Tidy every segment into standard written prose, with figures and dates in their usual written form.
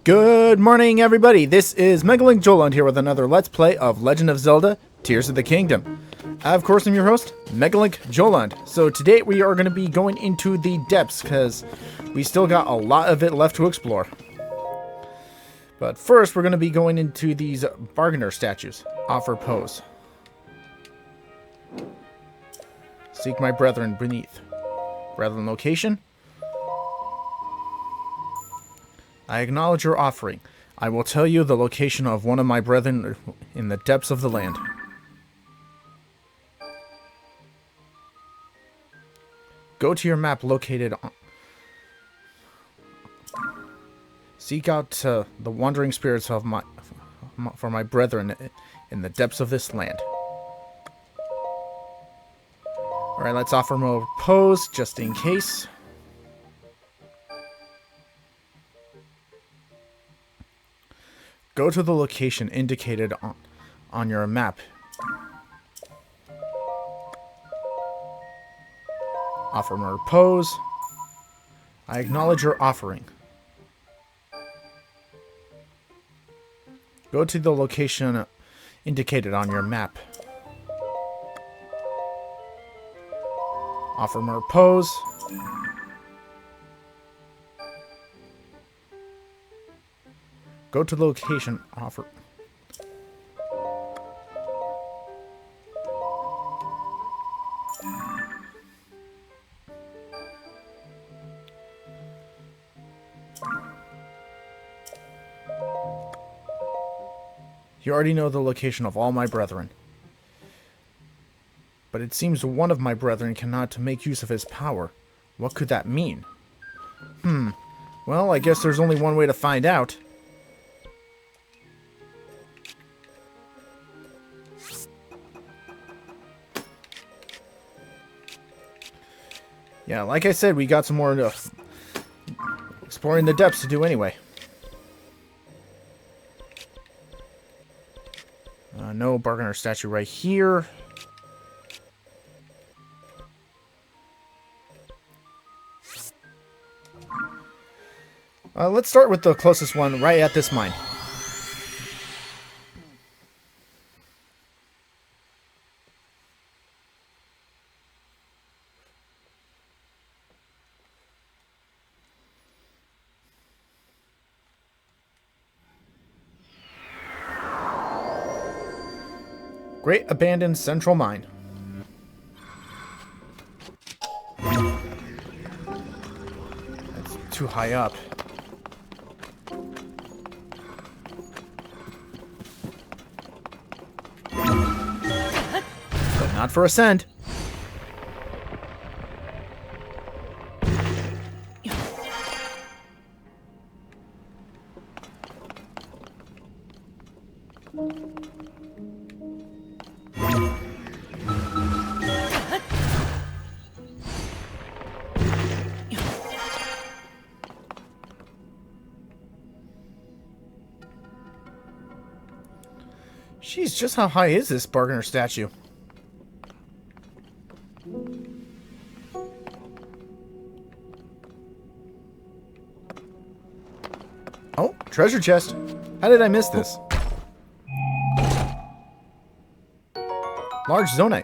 Good morning, everybody. This is MegaLinkJoland here with another Let's Play of Legend of Zelda Tears of the Kingdom. I, of course, am your host, MegaLinkJoland. So today we are going to be going into the depths because we still got a lot of it left to explore. But first, we're going to be going into these bargainer statues. Offer pose. Seek my brethren beneath. Brethren location. I acknowledge your offering. I will tell you the location of one of my brethren in the depths of the land. Go to your map located on... Seek out the wandering spirits of for my brethren in the depths of this land. Alright, let's offer more pose just in case. Go to the location indicated on your map. Offer more pose. I acknowledge your offering. Go to the location indicated on your map. Offer more pose. Go to the location offer. You already know the location of all my brethren. But it seems one of my brethren cannot make use of his power. What could that mean? Well, I guess there's only one way to find out. Yeah, like I said, we got some more exploring the depths to do anyway. No bargainer statue right here. Let's start with the closest one right at this mine. Great abandoned central mine. That's too high up. But not for ascent. Jeez, just how high is this bargainer statue? Oh, treasure chest. How did I miss this? Large zonite.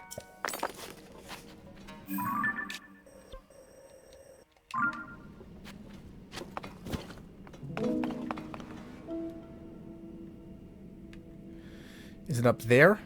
Is it up there?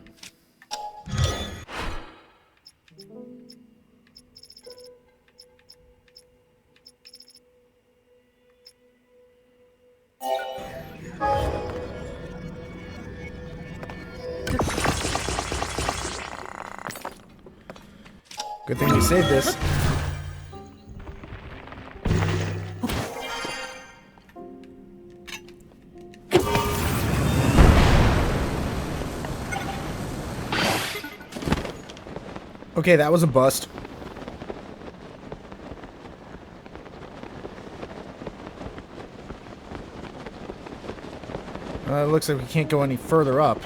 Good thing we saved this. Okay, that was a bust. It looks like we can't go any further up.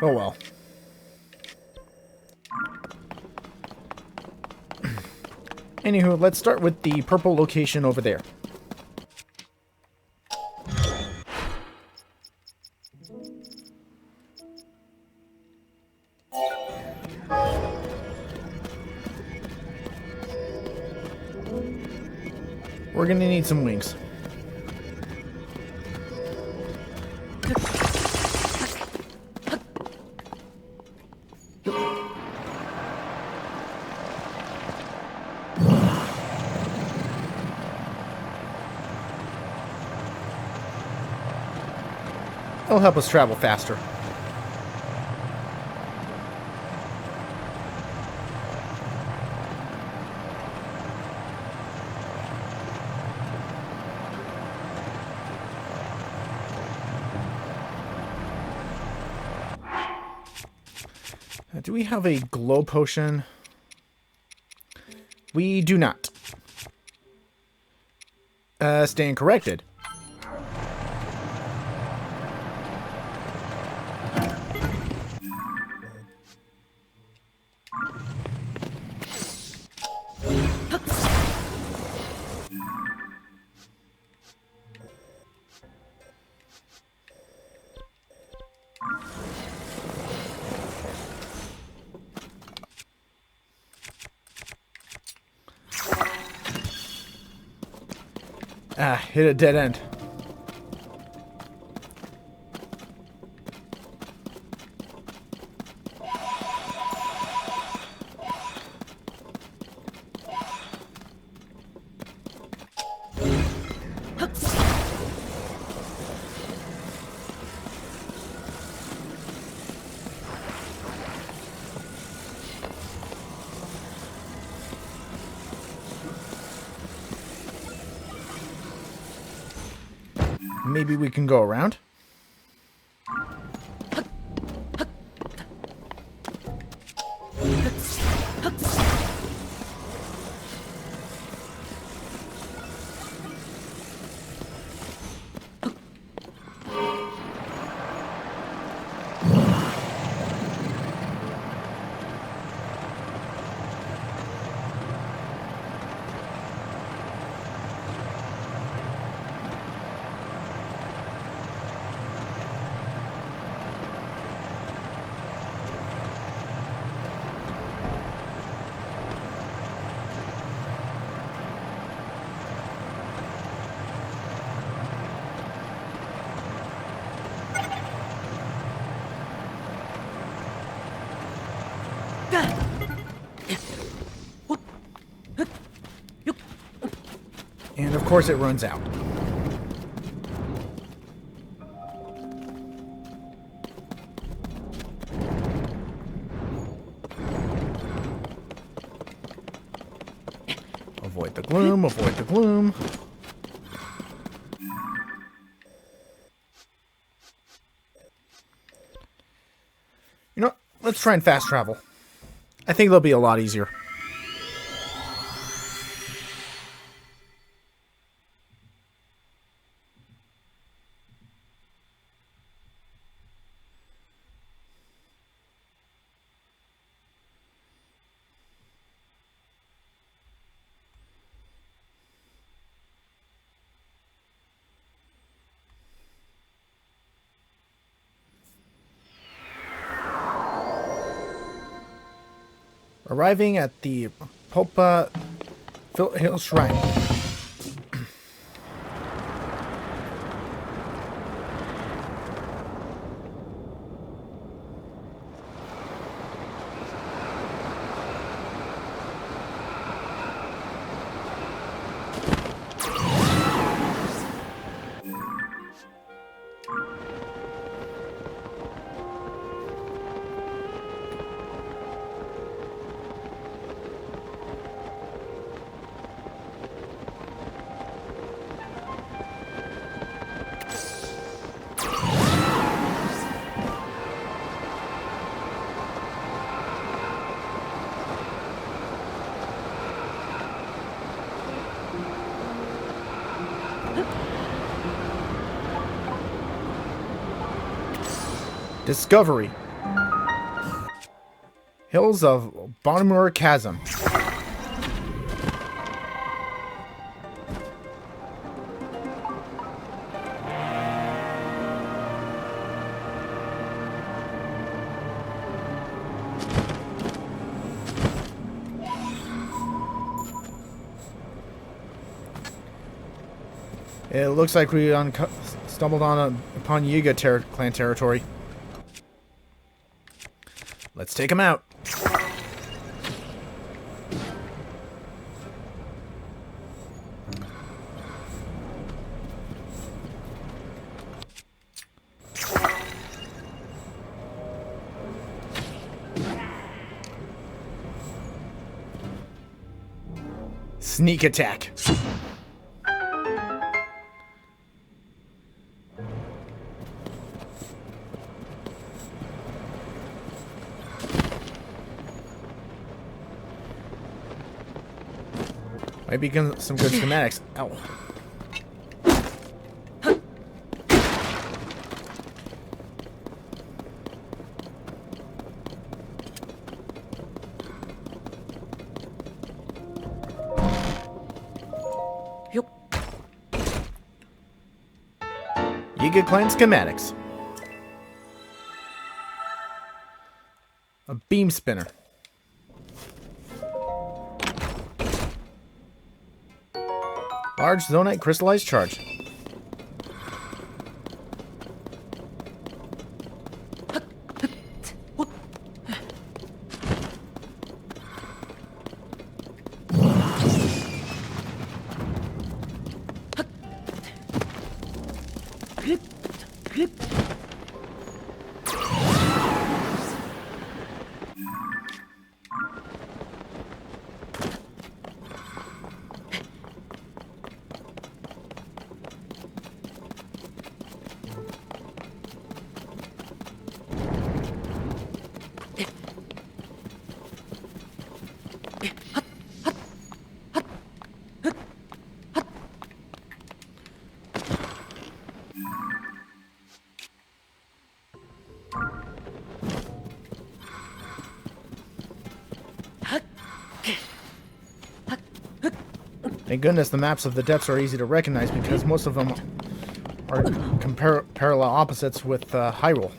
Oh well. Anywho, let's start with the purple location over there. We're gonna need some wings. It'll help us travel faster. Do we have a glow potion? We do not. Stand corrected. Ah, hit a dead end. Maybe we can go around. And of course it runs out. Avoid the gloom, avoid the gloom. You know, let's try and fast travel. I think it'll be a lot easier. Arriving at the Pulpa Hill Shrine. Discovery. Hills of Bonamur Chasm. It looks like we stumbled upon Yiga clan territory. Let's take him out. Sneak attack. Might be some good schematics. Ow. Yiga Clan schematics. A beam spinner. Large zonite crystallized charge. Thank goodness the maps of the depths are easy to recognize because most of them are parallel opposites with Hyrule.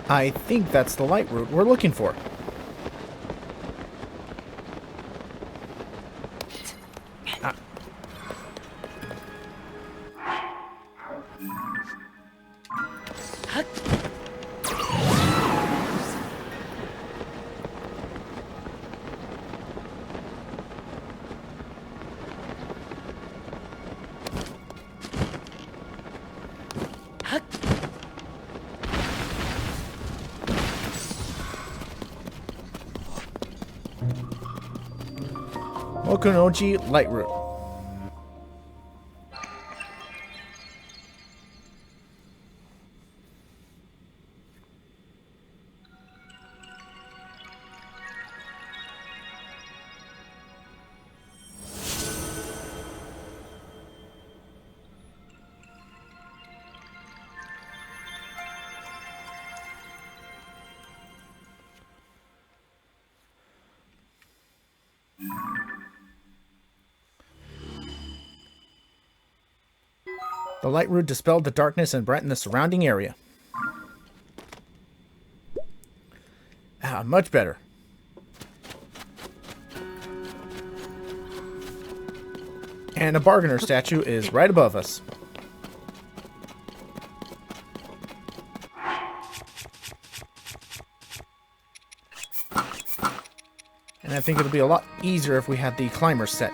I think that's the light route we're looking for. Ah. Okunoji light route. The light root dispelled the darkness and brightened the surrounding area. Ah, much better. And a bargainer statue is right above us. And I think it'll be a lot easier if we had the climber set.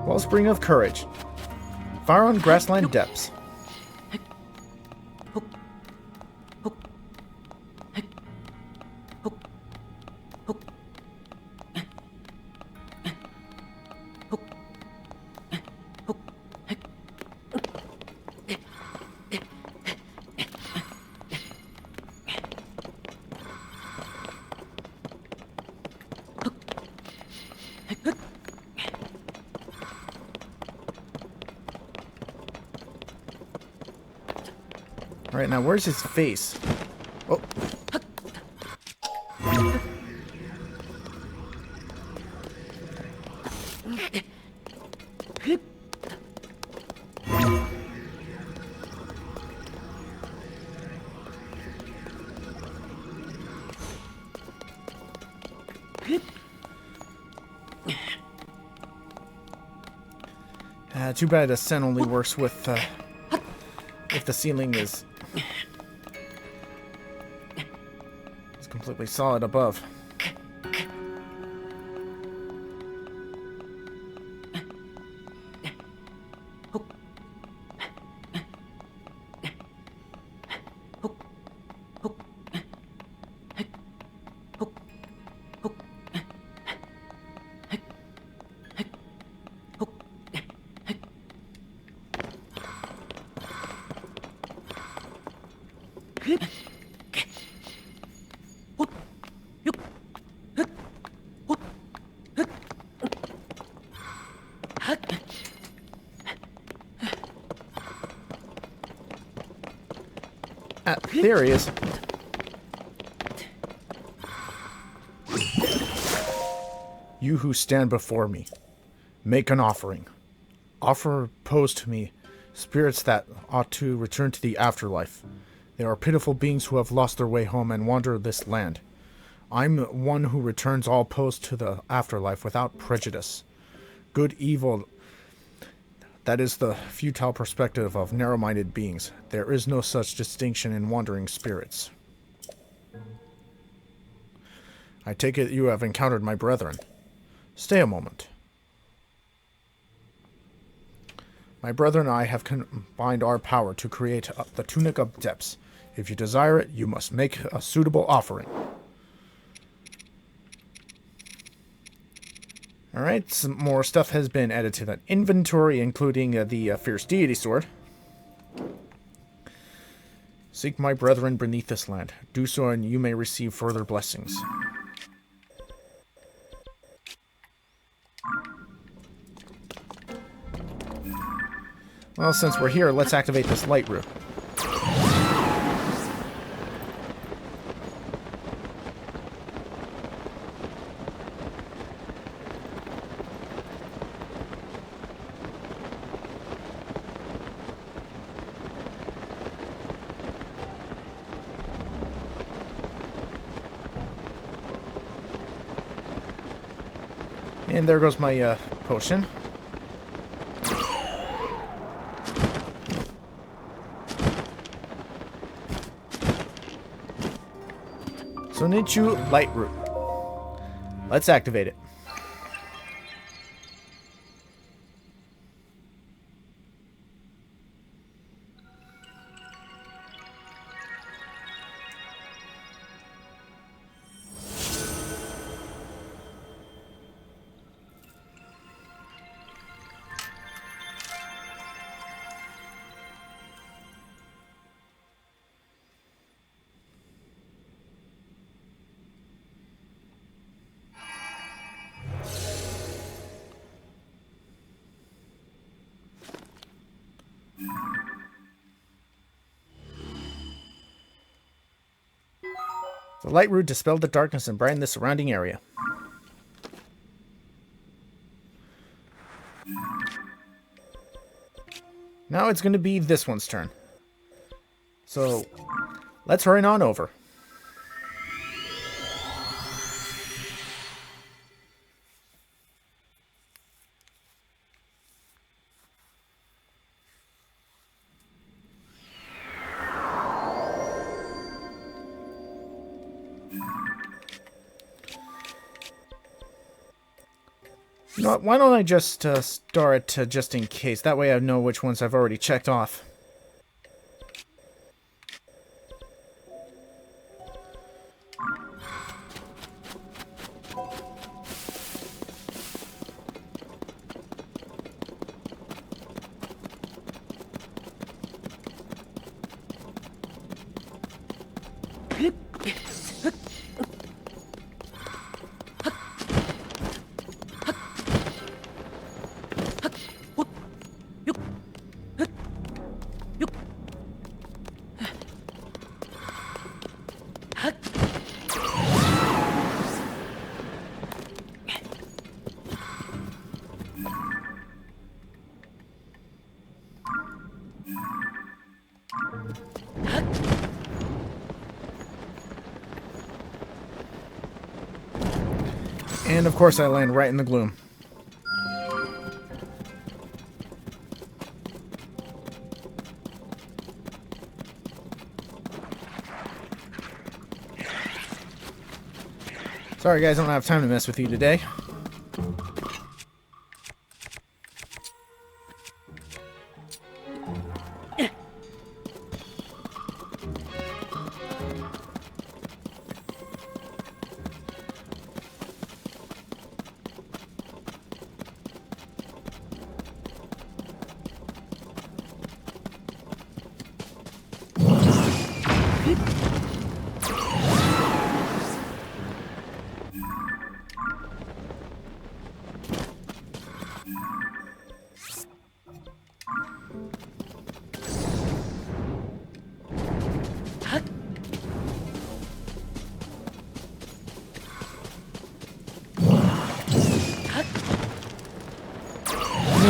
Wellspring of Courage. Fire on grassland depths. Alright, now where's his face? Oh. Too bad the scent only works with if the ceiling is completely solid above. There he is. You who stand before me, make an offering. Offer pose to me spirits that ought to return to the afterlife. They are pitiful beings who have lost their way home and wander this land. I'm one who returns all pose to the afterlife without prejudice. Good, evil, that is the futile perspective of narrow-minded beings. There is no such distinction in wandering spirits. I take it you have encountered my brethren. Stay a moment. My brethren and I have combined our power to create the Tunic of Depths. If you desire it, you must make a suitable offering. Alright, some more stuff has been added to that inventory, including the Fierce Deity Sword. Seek my brethren beneath this land. Do so and you may receive further blessings. Well, since we're here, let's activate this light root. And there goes my potion. So Nichu Light Root. Let's activate it. The light root dispelled the darkness and brightened the surrounding area. Now it's going to be this one's turn. So, let's hurry on over. You know what, why don't I just start just in case? That way I know which ones I've already checked off. And of course I land right in the gloom. Sorry guys, I don't have time to mess with you today.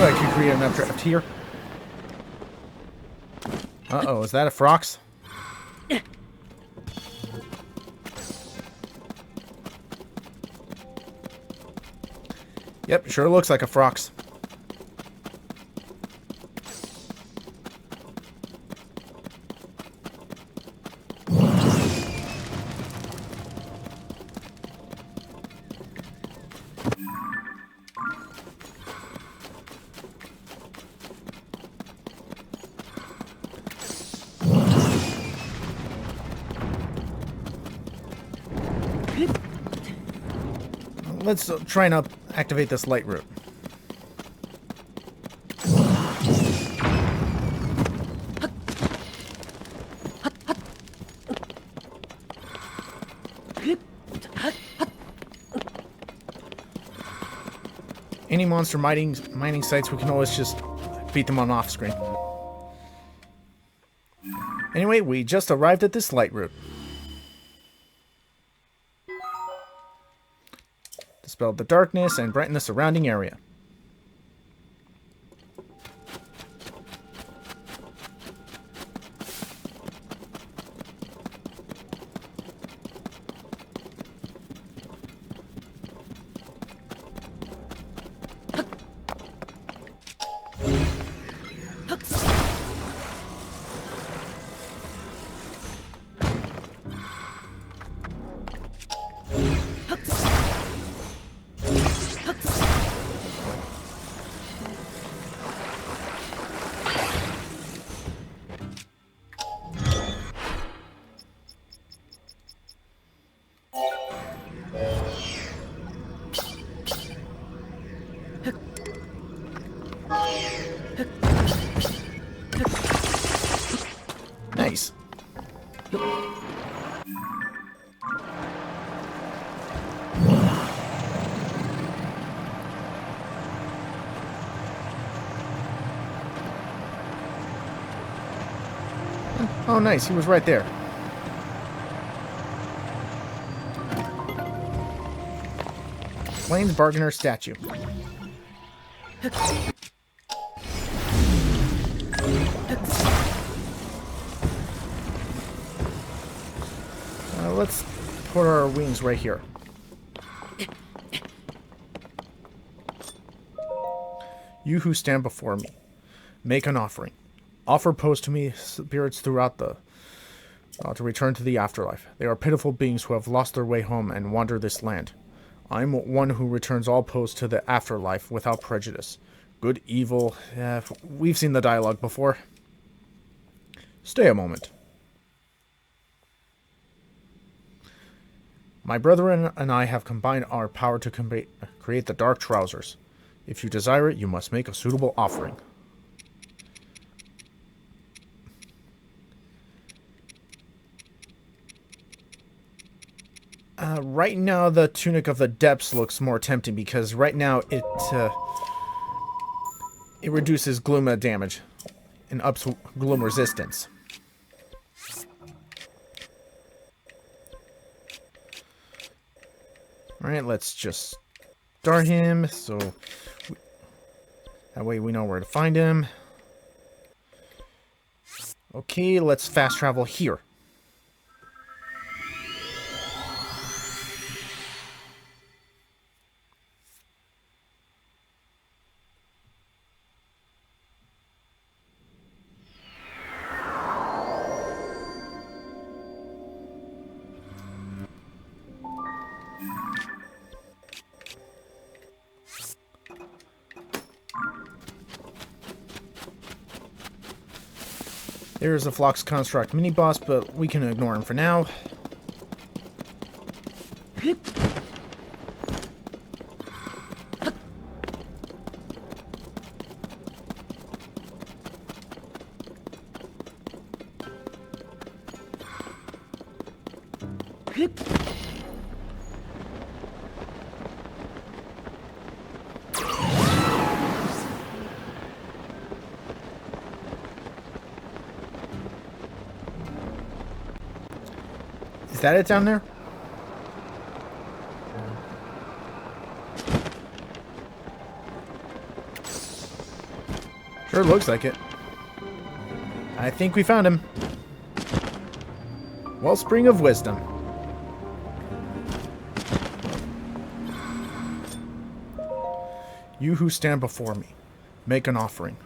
I could create an updraft here. Uh-oh, is that a Frox? Yep, sure looks like a Frox. Let's try and activate this light root. Any monster mining sites, we can always just beat them on off screen. Anyway, we just arrived at this light root. Dispelled the darkness and brightened the surrounding area. Oh, nice. He was right there. Plains Bargainer statue. Let's put our wings right here. You who stand before me, make an offering. Offer post to me spirits throughout the to return to the afterlife. They are pitiful beings who have lost their way home and wander this land. I am one who returns all posts to the afterlife without prejudice. Good, evil, we've seen the dialogue before. Stay a moment. My brethren and I have combined our power to create the Dark Trousers. If you desire it, you must make a suitable offering. Right now, the Tunic of the Depths looks more tempting because right now it reduces Gloom damage and ups Gloom resistance. Alright, let's just start him, so that way we know where to find him. Okay, let's fast travel here. There's a Phlox Construct mini-boss, but we can ignore him for now. Is that it down there? Sure looks like it. I think we found him. Wellspring of Wisdom. You who stand before me, make an offering.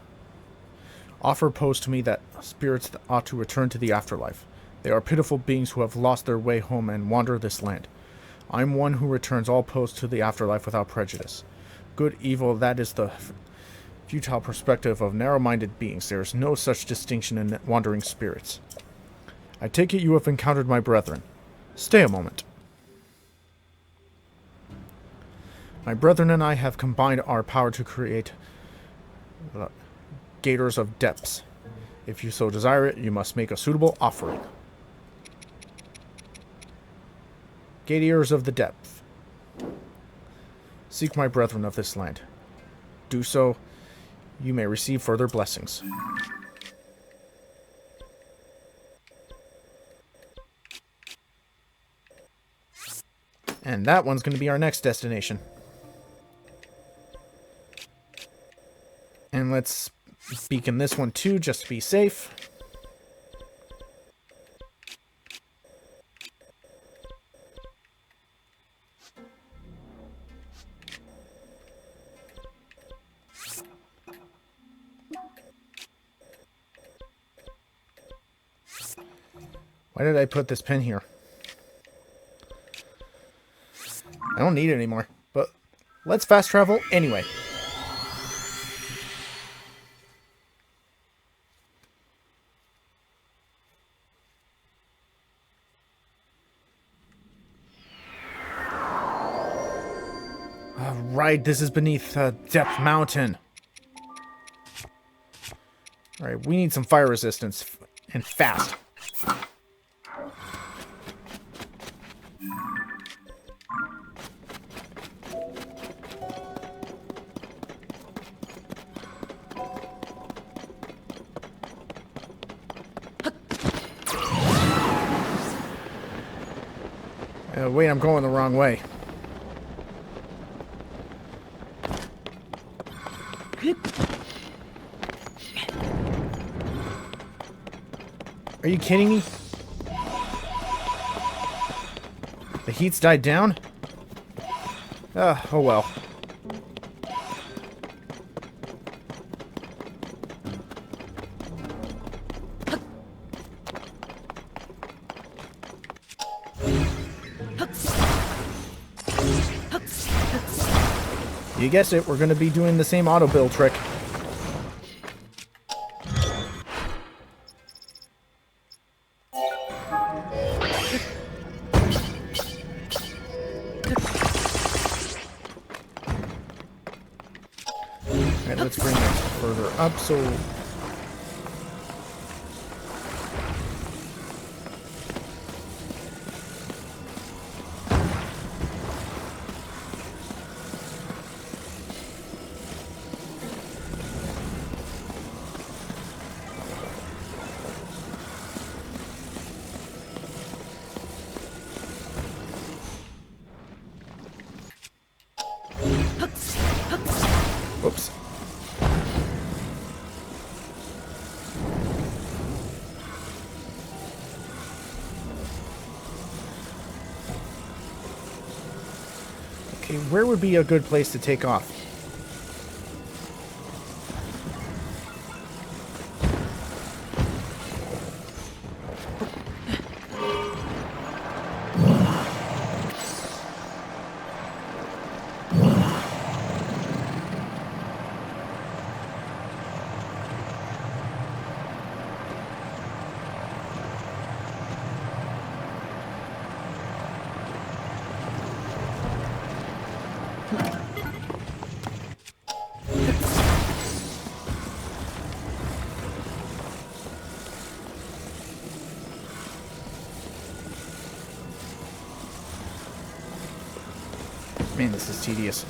Offer post to me that spirits that ought to return to the afterlife. They are pitiful beings who have lost their way home and wander this land. I am one who returns all posts to the afterlife without prejudice. Good, evil, that is the futile perspective of narrow-minded beings. There is no such distinction in wandering spirits. I take it you have encountered my brethren. Stay a moment. My brethren and I have combined our power to create Gators of Depths. If you so desire it, you must make a suitable offering. Gators of the Depth. Seek my brethren of this land. Do so, you may receive further blessings. And that one's going to be our next destination. And let's beacon this one too, just to be safe. Why did I put this pin here? I don't need it anymore, but let's fast travel anyway. Alright, this is beneath Depth Mountain. Alright, we need some fire resistance, and fast. Wait, I'm going the wrong way. Are you kidding me? The heat's died down? Oh well. You guessed it, we're going to be doing the same auto build trick. Alright, let's bring that further up so... Whoops. Okay, where would be a good place to take off? Man, this is tedious.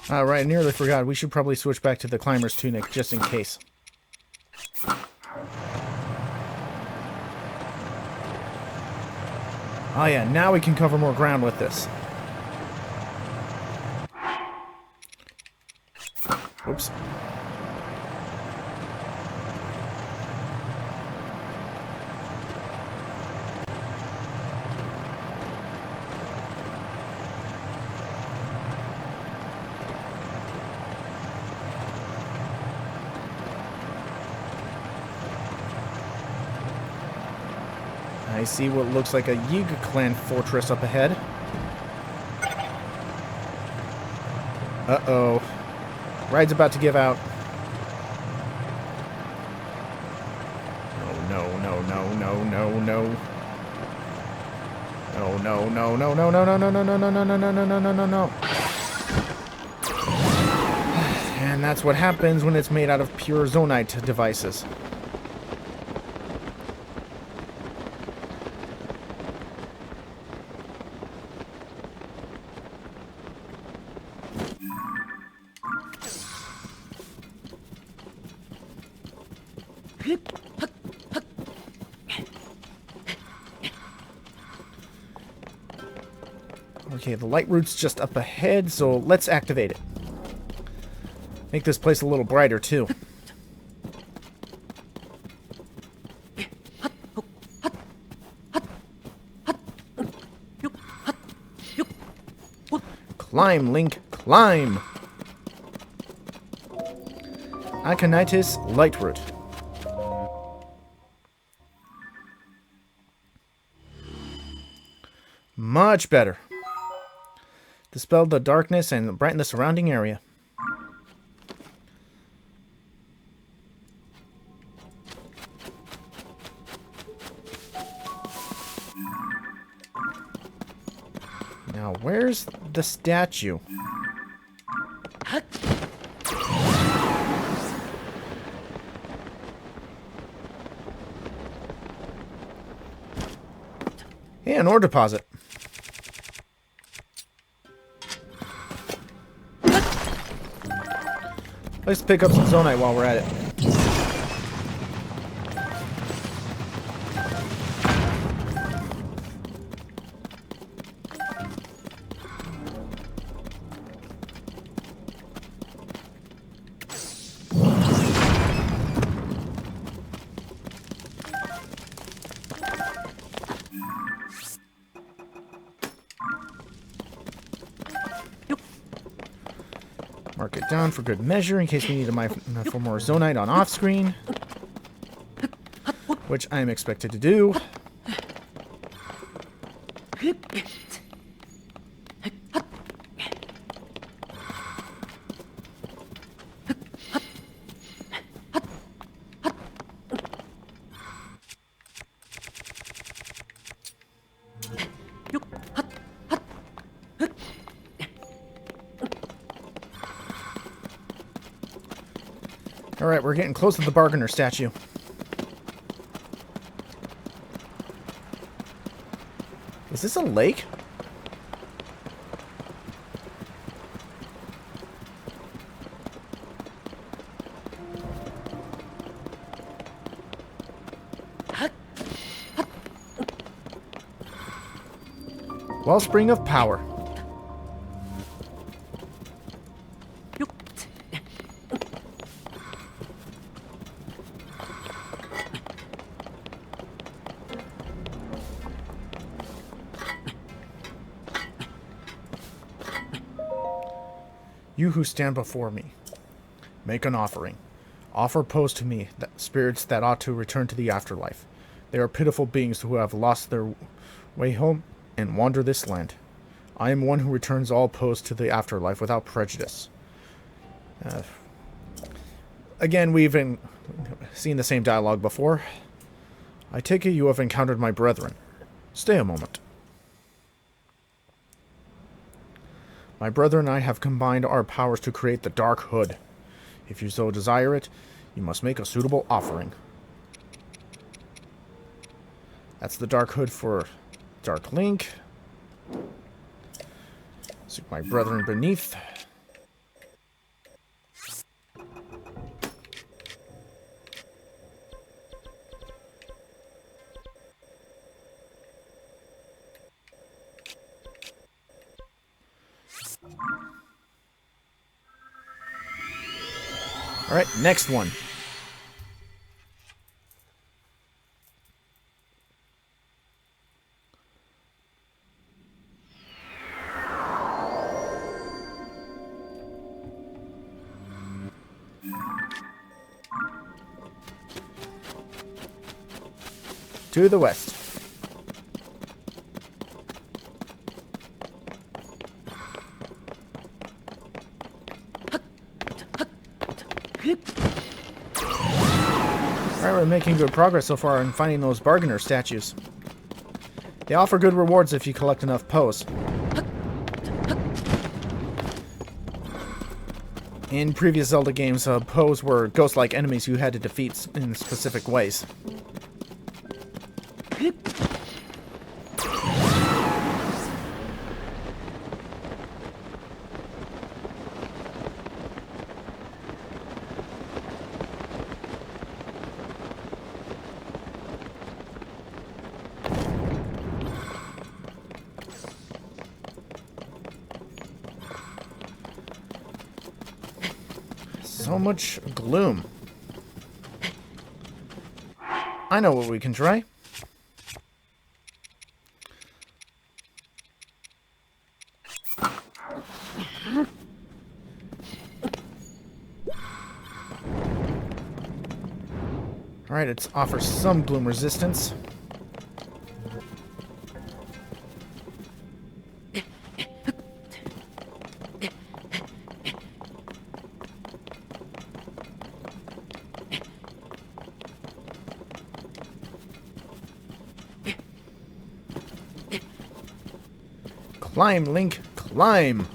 Alright, I nearly forgot. We should probably switch back to the climber's tunic, just in case. Oh yeah, now we can cover more ground with this. Whoops. I see what looks like a Yiga clan fortress up ahead. Uh-oh. Ride's about to give out. No, no, no, no, no, no. No, no, no, no, no, no, no, no, no, no, no, no, no, no, no, no, no, no, no. And that's what happens when it's made out of pure zonite devices. Okay, the light route's just up ahead, so let's activate it. Make this place a little brighter, too. Climb, Link, climb! Aconitis light route. Much better. Dispel the darkness and brighten the surrounding area. Now, where's the statue? Hey, an ore deposit. Let's pick up some Zonite while we're at it. Mark it down for good measure in case we need to mine for more Zonite on off-screen. Which I am expected to do. Alright, we're getting close to the bargainer statue. Is this a lake? Wellspring of power. You who stand before me, make an offering. Offer pose to me, spirits that ought to return to the afterlife. They are pitiful beings who have lost their way home and wander this land. I am one who returns all pose to the afterlife without prejudice. Again, we've seen the same dialogue before. I take it you have encountered my brethren. Stay a moment. My brother and I have combined our powers to create the Dark Hood. If you so desire it, you must make a suitable offering. That's the Dark Hood for Dark Link. Seek my brethren beneath. Alright, next one. To the west. Alright, we're making good progress so far in finding those bargainer statues. They offer good rewards if you collect enough pose. In previous Zelda games, pose were ghost-like enemies you had to defeat in specific ways. So much gloom. I know what we can try. Alright, it offers some gloom resistance. Climb, Link, climb!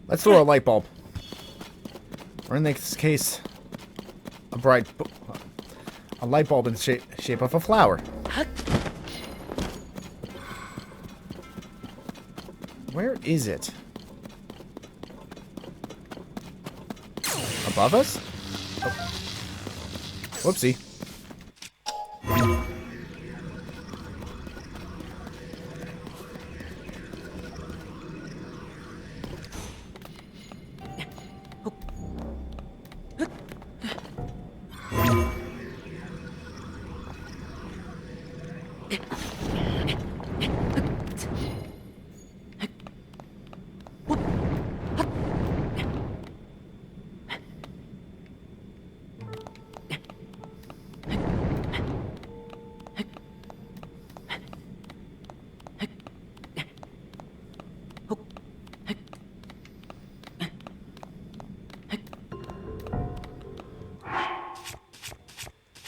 Let's throw a light bulb. Or in this case, a light bulb in the shape of a flower. Where is it? Above us? Oh. Whoopsie.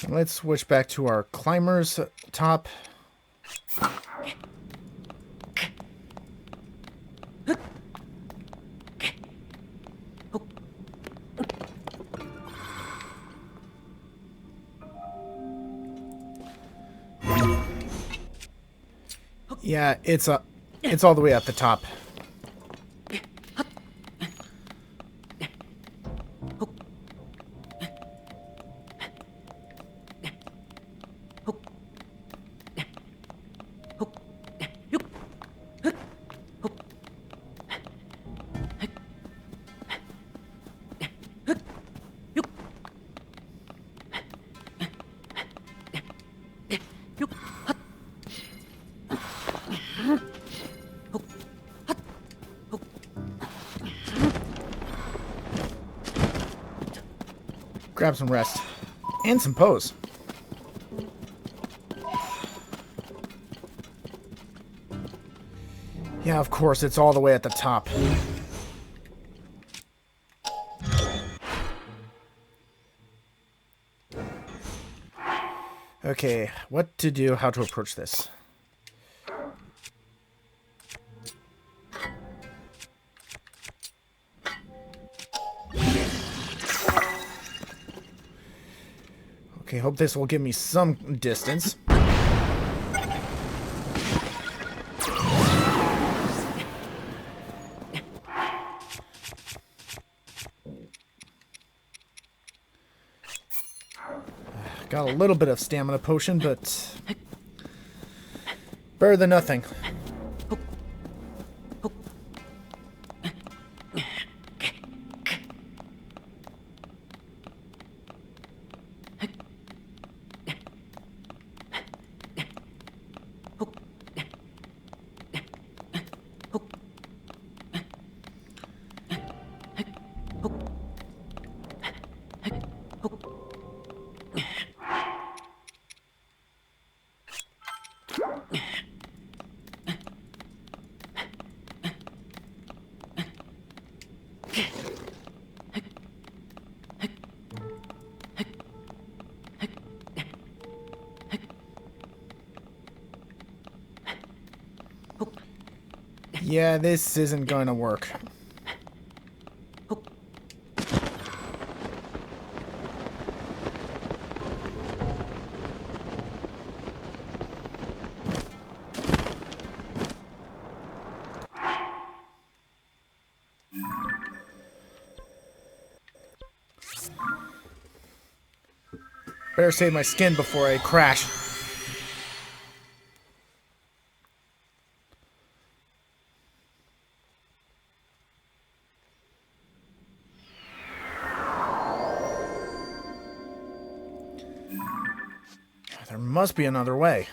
Let's switch back to our climber's top. Yeah, it's all the way at the top. Grab some rest. And some pose. Yeah, of course, it's all the way at the top. Okay, what to do, how to approach this. Okay, hope this will give me some distance. Got a little bit of stamina potion, but better than nothing. Yeah, this isn't going to work. Better save my skin before I crash. There must be another way.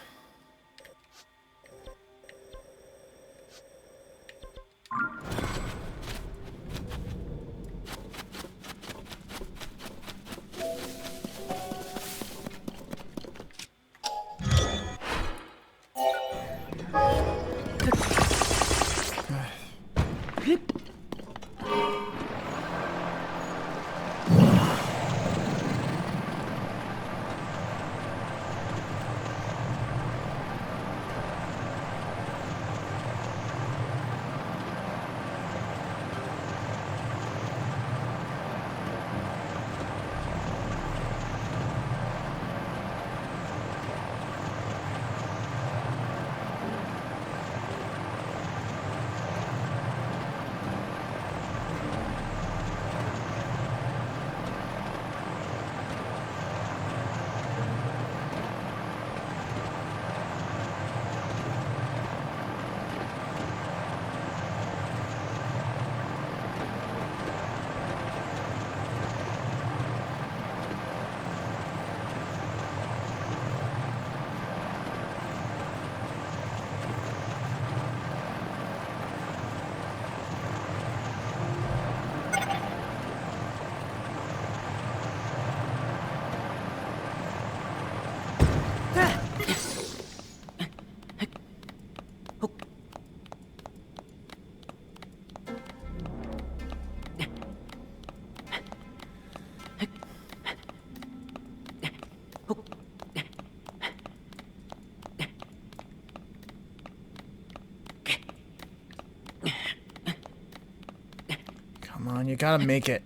on, you gotta make it.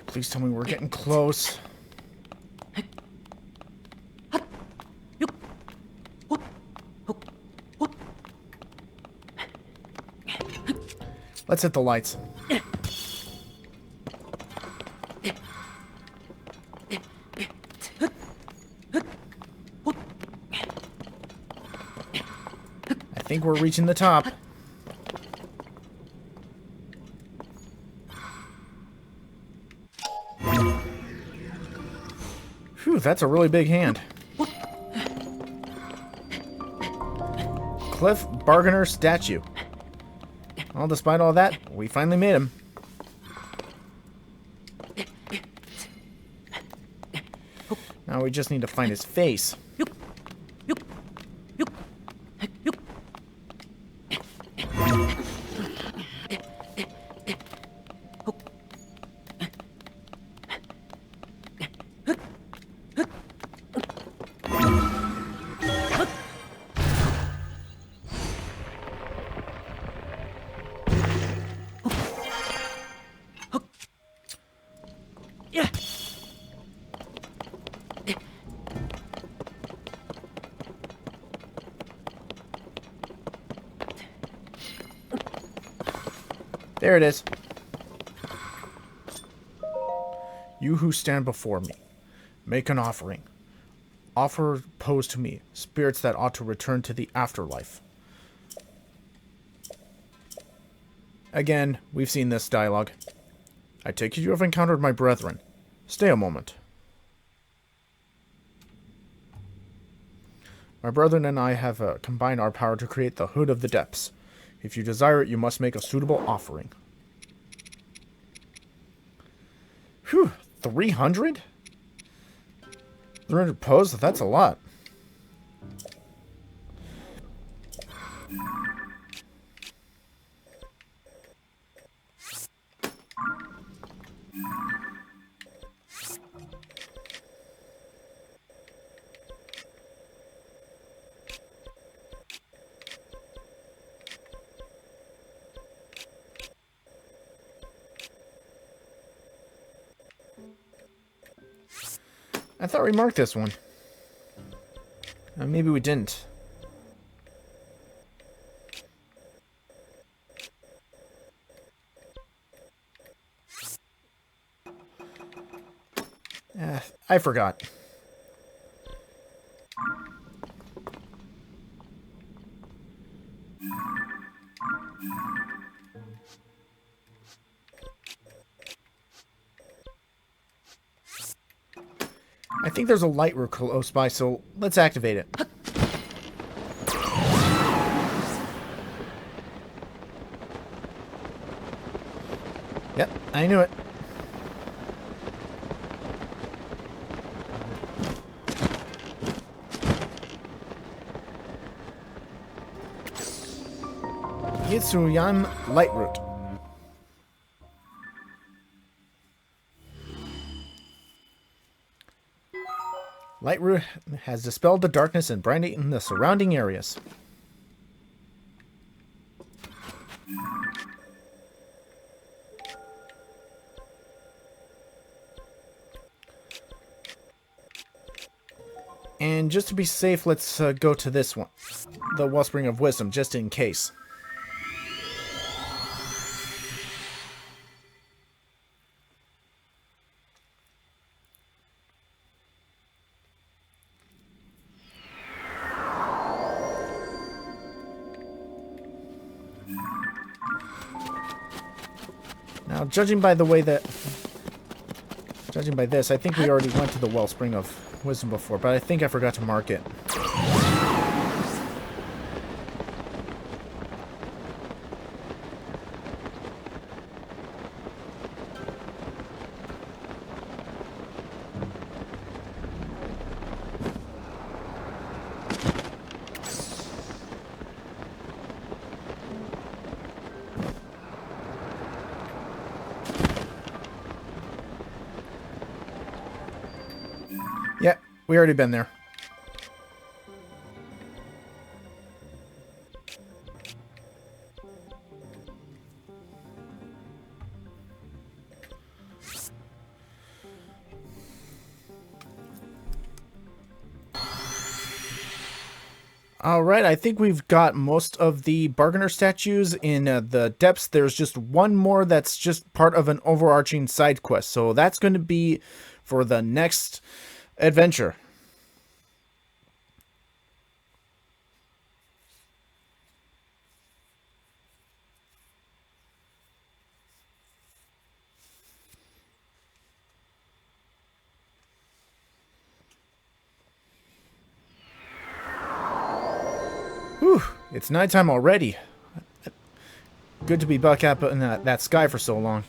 Please tell me we're getting close. Let's hit the lights. I think we're reaching the top. Phew, that's a really big hand. Cliff Bargainer statue. Well, despite all that, we finally made him. Now we just need to find his face. There it is. You who stand before me, make an offering. Offer pose to me, spirits that ought to return to the afterlife. Again, we've seen this dialogue. I take it you have encountered my brethren. Stay a moment. My brethren and I have combined our power to create the Hood of the Depths. If you desire it, you must make a suitable offering. Whew, 300? 300 pose? That's a lot. I thought we marked this one. Maybe we didn't. I forgot. I think there's a light room close by, so let's activate it. Yep, I knew it. Yitsuyan Light Root. Lightroot has dispelled the darkness and brightened the surrounding areas. And just to be safe, let's go to this one. The Wellspring of Wisdom, just in case. Now, judging by this, I think we already went to the Wellspring of Wisdom before, but I think I forgot to mark it. We already been there. Alright, I think we've got most of the bargainer statues in the depths. There's just one more that's just part of an overarching side quest. So that's going to be for the next adventure. Whew, it's nighttime already. Good to be back up in that sky for so long.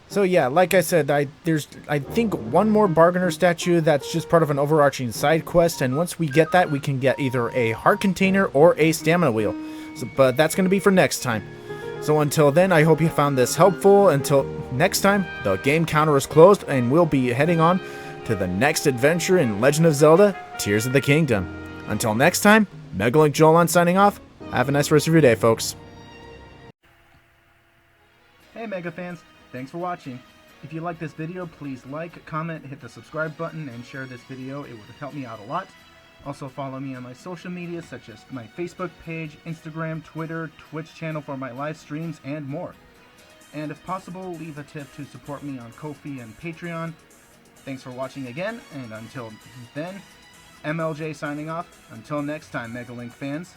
So yeah, like I said, there's I think one more bargainer statue that's just part of an overarching side quest, and once we get that, we can get either a heart container or a stamina wheel. But that's going to be for next time. So until then, I hope you found this helpful. Until next time, the game counter is closed, and we'll be heading on to the next adventure in Legend of Zelda Tears of the Kingdom. Until next time, MegaLinkJoland signing off. Have a nice rest of your day, folks. Hey Mega fans, thanks for watching. If you like this video, please like, comment, hit the subscribe button, and share this video. It would help me out a lot. Also follow me on my social media such as my Facebook page, Instagram, Twitter, Twitch channel for my live streams, and more. And if possible, leave a tip to support me on Ko-fi and Patreon. Thanks for watching again, and until then, MLJ signing off. Until next time, MegaLink fans.